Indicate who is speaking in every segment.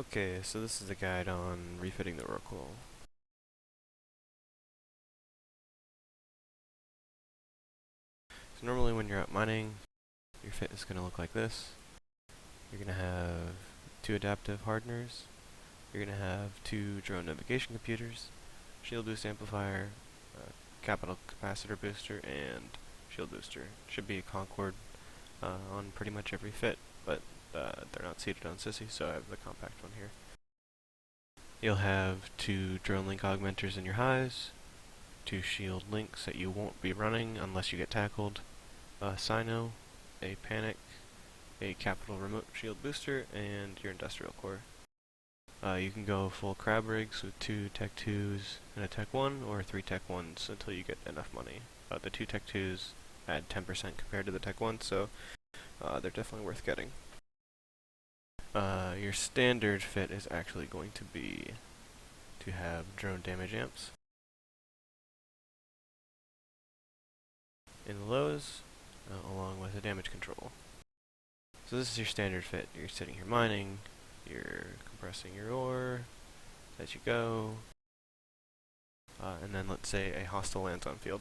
Speaker 1: Okay, so this is the guide on refitting the Rorqual. So normally when you're out mining, your fit is going to look like this. You're going to have 2 adaptive hardeners. You're going to have 2 drone navigation computers, shield boost amplifier, capital capacitor booster, and shield booster. Should be a Concord on pretty much every fit, but they're not seated on Sissy, so I have the compact one here. You'll have 2 drone link augmenters in your highs, 2 shield links that you won't be running unless you get tackled, a Sino, a Panic, a Capital Remote Shield Booster, and your Industrial Core. You can go full crab rigs with 2 Tech 2s and a Tech 1, or 3 Tech 1s until you get enough money. The 2 Tech 2s add 10% compared to the Tech 1, so they're definitely worth getting. Your standard fit is actually going to be to have drone damage amps. In the lows, along with a damage control. So this is your standard fit. You're sitting here mining, you're compressing your ore as you go, and then let's say a hostile lands on field.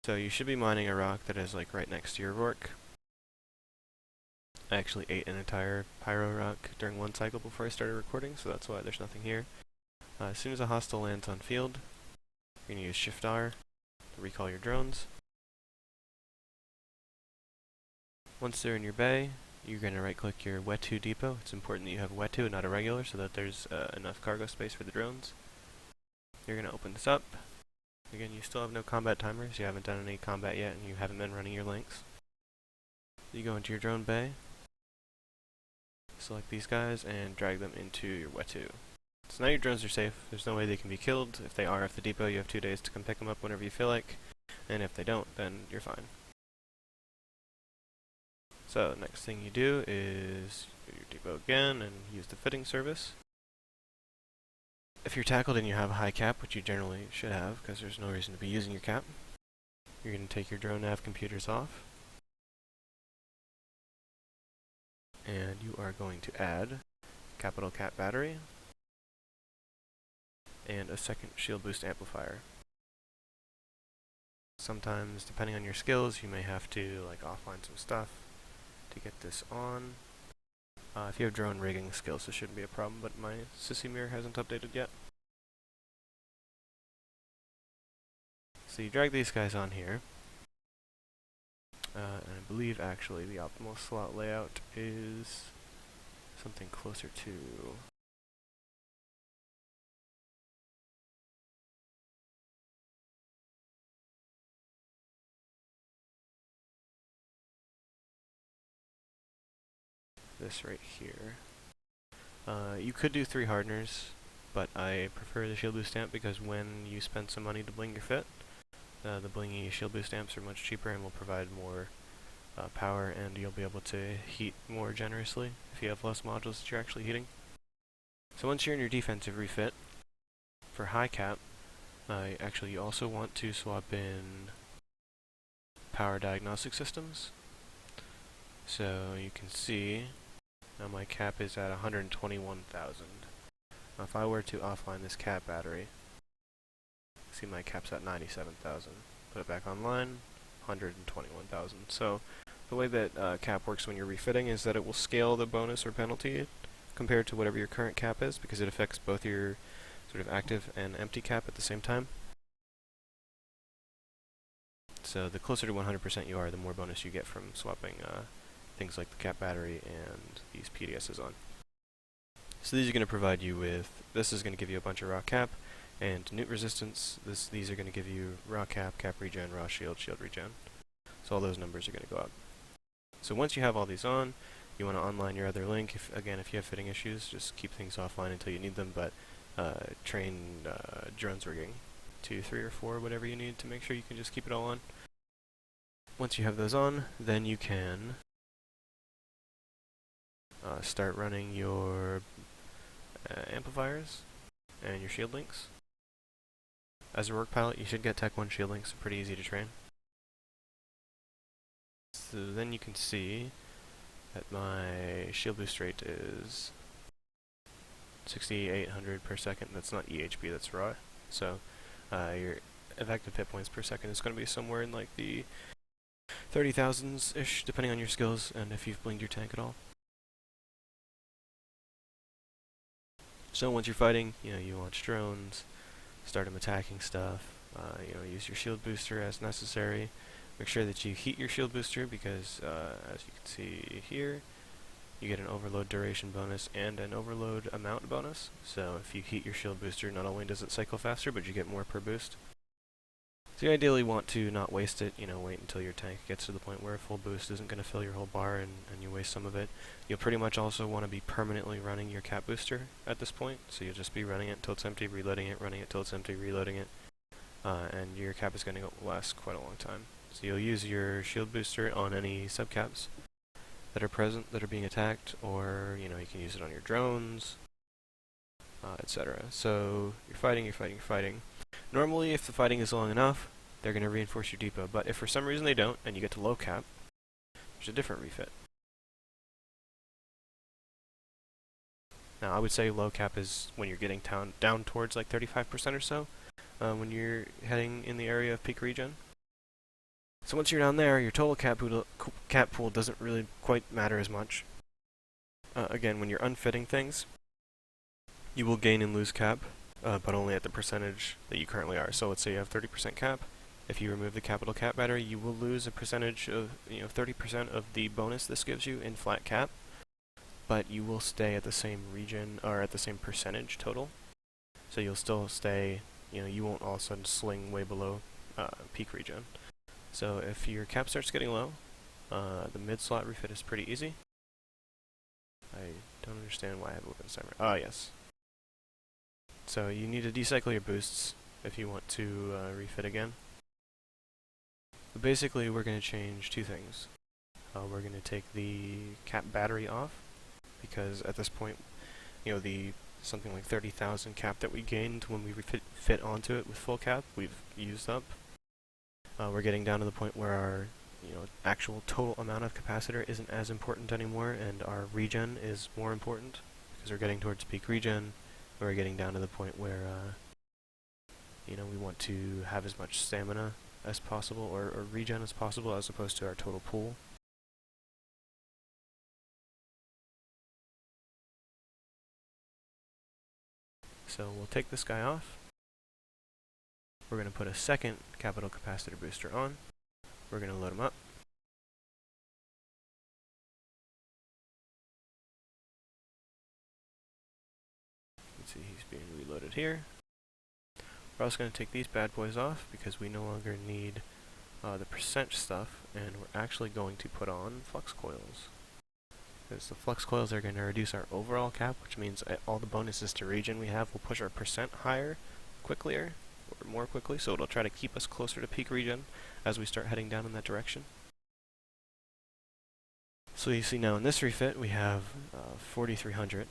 Speaker 1: So you should be mining a rock that is like right next to your Rork. I actually ate an entire pyro rock during one cycle before I started recording, so that's why there's nothing here. As soon as a hostile lands on field, you're going to use Shift R to recall your drones. Once they're in your bay, you're going to right-click your W2 depot. It's important that you have W2 and not a regular so that there's enough cargo space for the drones. You're going to open this up. Again, you still have no combat timers. You haven't done any combat yet, and you haven't been running your links. You go into your drone bay, select these guys, and drag them into your W2. So now your drones are safe. There's no way they can be killed. If they are off the depot, you have 2 days to come pick them up whenever you feel like. And if they don't, then you're fine. So next thing you do is go to your depot again and use the fitting service. If you're tackled and you have a high cap, which you generally should have because there's no reason to be using your cap, you're going to take your drone nav computers off. And you are going to add capital cap battery and a second shield boost amplifier. Sometimes, depending on your skills, you may have to offline some stuff to get this on. If you have drone rigging skills, this shouldn't be a problem, but my Sissy mirror hasn't updated yet. So you drag these guys on here, and I believe actually the optimal slot layout is something closer to this right here. You could do 3 hardeners, but I prefer the shield boost amp because when you spend some money to bling your fit, the blingy shield boost amps are much cheaper and will provide more power, and you'll be able to heat more generously if you have less modules that you're actually heating. So once you're in your defensive refit, for high cap, actually you also want to swap in power diagnostic systems. So you can see now my cap is at 121,000. Now if I were to offline this cap battery, see my cap's at 97,000. Put it back online, 121,000. So the way that cap works when you're refitting is that it will scale the bonus or penalty compared to whatever your current cap is, because it affects both your sort of active and empty cap at the same time. So the closer to 100% you are, the more bonus you get from swapping things like the cap battery and these PDSs on. So these are going to provide you with, this is going to give you a bunch of raw cap and newt resistance. These are going to give you raw cap, cap regen, raw shield, shield regen. So all those numbers are going to go up. So once you have all these on, you want to online your other link. Again, if you have fitting issues, just keep things offline until you need them, but train drones rigging 2, 3, or 4, whatever you need to make sure you can just keep it all on. Once you have those on, then you can start running your amplifiers and your shield links. As a Rorqual pilot, you should get Tech 1 shield links, pretty easy to train. So then you can see that my shield boost rate is 6,800 per second. That's not EHP, that's raw. So your effective hit points per second is going to be somewhere in like the 30,000s-ish, depending on your skills and if you've blinged your tank at all. So once you're fighting, you launch drones, start them attacking stuff, use your shield booster as necessary. Make sure that you heat your shield booster because, as you can see here, you get an overload duration bonus and an overload amount bonus. So if you heat your shield booster, not only does it cycle faster, but you get more per boost. So you ideally want to not waste it, wait until your tank gets to the point where a full boost isn't going to fill your whole bar and you waste some of it. You'll pretty much also want to be permanently running your cap booster at this point, so you'll just be running it until it's empty, reloading it, running it till it's empty, reloading it, and your cap is going to last quite a long time. So you'll use your shield booster on any subcaps that are present, that are being attacked, or you can use it on your drones, etc. So you're fighting. Normally, if the fighting is long enough, they're going to reinforce your depot, but if for some reason they don't, and you get to low cap, there's a different refit. Now, I would say low cap is when you're getting down towards like 35% or so, when you're heading in the area of peak regen. So once you're down there, your total cap pool doesn't really quite matter as much. Again, when you're unfitting things, you will gain and lose cap, but only at the percentage that you currently are. So let's say you have 30% cap. If you remove the capital cap battery, you will lose a percentage of 30% of the bonus this gives you in flat cap, but you will stay at the same region or at the same percentage total. So you'll still stay, you won't all of a sudden sling way below peak regen. So if your cap starts getting low, the mid-slot refit is pretty easy. I don't understand why I have a weapons timer. Ah, yes. So you need to decycle your boosts if you want to refit again. But basically, we're going to change two things. We're going to take the cap battery off, because at this point, the something like 30,000 cap that we gained when we fit onto it with full cap, we've used up. We're getting down to the point where our actual total amount of capacitor isn't as important anymore, and our regen is more important, because we're getting towards peak regen. We're getting down to the point where we want to have as much stamina as possible, or regen as possible, as opposed to our total pool. So we'll take this guy off. We're going to put a second capital capacitor booster on. We're going to load him up. You can see he's being reloaded here. We're also going to take these bad boys off because we no longer need the percent stuff, and we're actually going to put on flux coils. Because the flux coils are going to reduce our overall cap, which means all the bonuses to regen we have will push our percent higher, more quickly, so it'll try to keep us closer to peak regen as we start heading down in that direction. So you see now in this refit we have 4,300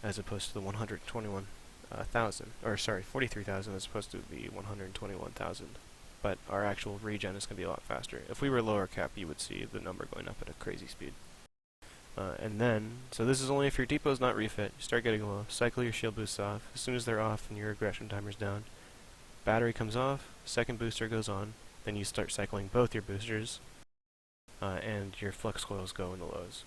Speaker 1: as opposed to the 121,000, or sorry, 43,000 as opposed to the 121,000. But our actual regen is going to be a lot faster. If we were lower cap, you would see the number going up at a crazy speed. And then, so this is only if your depot's not refit. You start getting low, cycle your shield boosts off. As soon as they're off and your aggression timer's down, battery comes off, second booster goes on, then you start cycling both your boosters, and your flux coils go in the lows.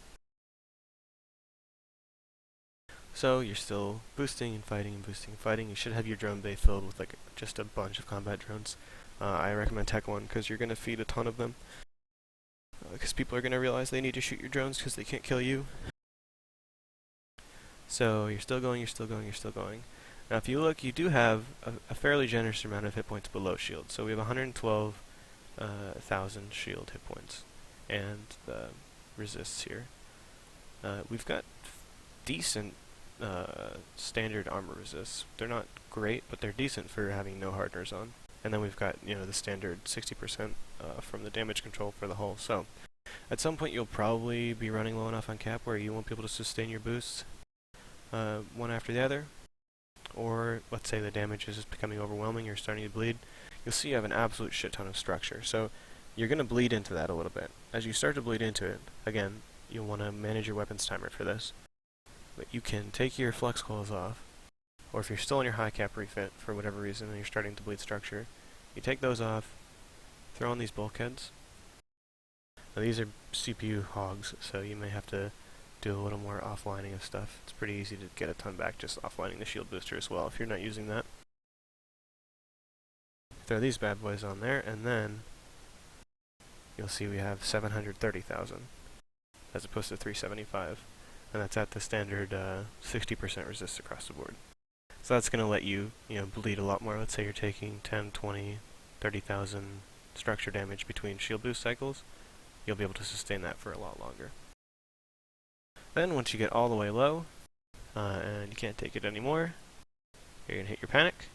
Speaker 1: So you're still boosting and fighting and boosting and fighting. You should have your drone bay filled with like just a bunch of combat drones. I recommend Tech 1 because you're going to feed a ton of them. Because people are going to realize they need to shoot your drones because they can't kill you. So you're still going, you're still going, you're still going. Now if you look, you do have a fairly generous amount of hit points below shield. So we have 112,000 shield hit points. And the resists here. We've got decent standard armor resists. They're not great, but they're decent for having no hardeners on. And then we've got, the standard 60% from the damage control for the hull. So, at some point you'll probably be running low enough on cap where you won't be able to sustain your boosts one after the other. Or, let's say the damage is just becoming overwhelming, you're starting to bleed. You'll see you have an absolute shit ton of structure. So, you're going to bleed into that a little bit. As you start to bleed into it, again, you'll want to manage your weapons timer for this. But you can take your flex coils off, or if you're still in your high cap refit for whatever reason and you're starting to bleed structure, you take those off, throw on these bulkheads. Now these are CPU hogs, so you may have to do a little more offlining of stuff. It's pretty easy to get a ton back just offlining the shield booster as well if you're not using that. Throw these bad boys on there, and then you'll see we have 730,000 as opposed to 375, and that's at the standard 60% resist across the board. So that's going to let you, bleed a lot more. Let's say you're taking 10, 20, 30,000 structure damage between shield boost cycles. You'll be able to sustain that for a lot longer. Then once you get all the way low, and you can't take it anymore, you're going to hit your panic.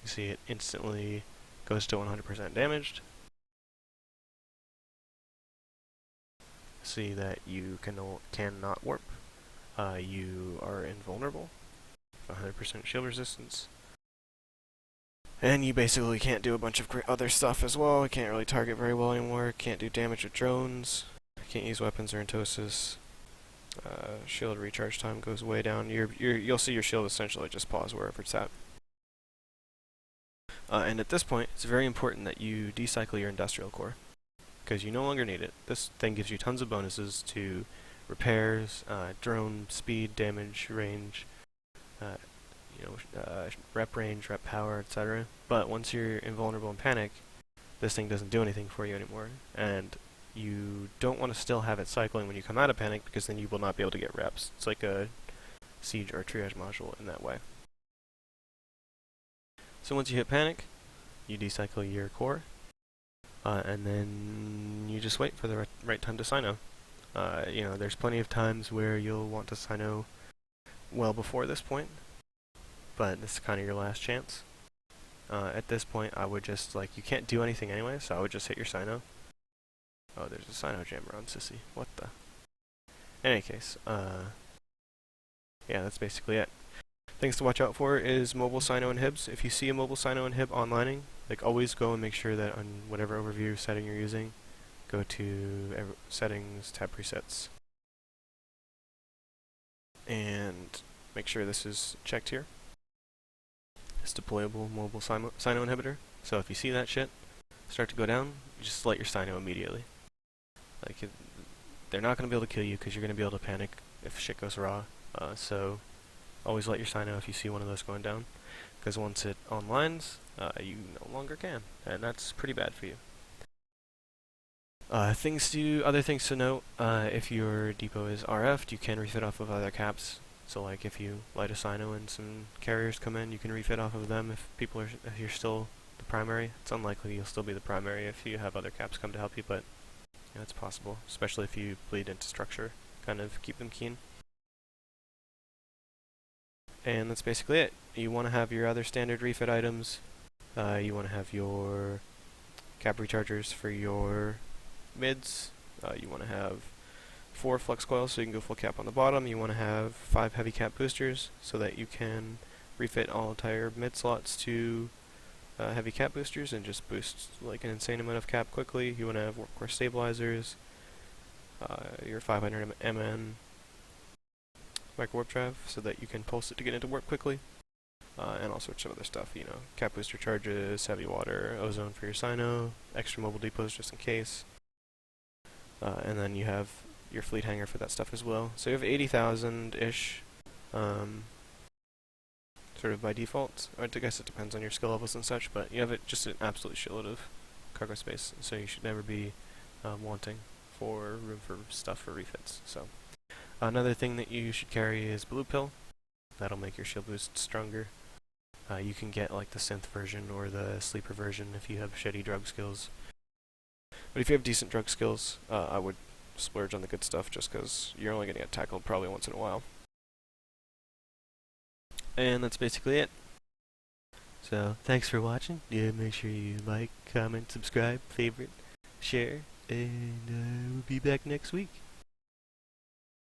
Speaker 1: You see it instantly goes to 100% damaged. See that you cannot warp. You are invulnerable. 100% shield resistance. And you basically can't do a bunch of other stuff as well. You can't really target very well anymore. Can't do damage with drones. Can't use weapons or entosis. Shield recharge time goes way down. You'll see your shield essentially just pause wherever it's at. And at this point, it's very important that you decycle your industrial core, because you no longer need it. This thing gives you tons of bonuses to repairs, drone speed, damage, range, rep range, rep power, etc. But once you're invulnerable and panic, this thing doesn't do anything for you anymore. And you don't want to still have it cycling when you come out of panic, because then you will not be able to get reps. It's like a siege or triage module in that way. So once you hit panic, you decycle your core, and then you just wait for the right time to Sino. There's plenty of times where you'll want to Sino well before this point, but this is kind of your last chance. At this point, I would just, you can't do anything anyway, so I would just hit your Sino. Oh, there's a Sino jammer on Sissy. What the? In any case, yeah, that's basically it. Things to watch out for is mobile Sino inhibs. If you see a mobile Sino inhib onlining, always go and make sure that on whatever overview setting you're using, go to settings, tab presets, and make sure this is checked here. It's deployable mobile Sino inhibitor. So if you see that shit start to go down, just light your Sino immediately. They're not going to be able to kill you because you're going to be able to panic if shit goes raw. So always light your Sino if you see one of those going down, because once it onlines, you no longer can, and that's pretty bad for you. Other things to note, if your depot is RF'd, you can refit off of other caps. So if you light a Sino and some carriers come in, you can refit off of them if you're still the primary. It's unlikely you'll still be the primary if you have other caps come to help you, but it's possible, especially if you bleed into structure. Kind of keep them keen. And that's basically it. You want to have your other standard refit items. You want to have your cap rechargers for your mids. You want to have 4 flex coils so you can go full cap on the bottom. You want to have 5 heavy cap boosters so that you can refit all entire mid slots to heavy cap boosters and just boost an insane amount of cap quickly. You want to have warp core stabilizers, your 500 MN micro warp drive so that you can pulse it to get into warp quickly, and all sorts of other stuff. Cap booster charges, heavy water, ozone for your Sino, extra mobile depots just in case, and then you have your fleet hangar for that stuff as well. So you have 80,000-ish, sort of by default. I guess it depends on your skill levels and such, but you have just an absolute shitload of cargo space, so you should never be wanting for room for stuff for refits. So another thing that you should carry is blue pill. That'll make your shield boost stronger. You can get the synth version or the sleeper version if you have shitty drug skills. But if you have decent drug skills, I would splurge on the good stuff just because you're only going to get tackled probably once in a while. And that's basically it. So, thanks for watching. Yeah, make sure you like, comment, subscribe, favorite, share, and we'll be back next week.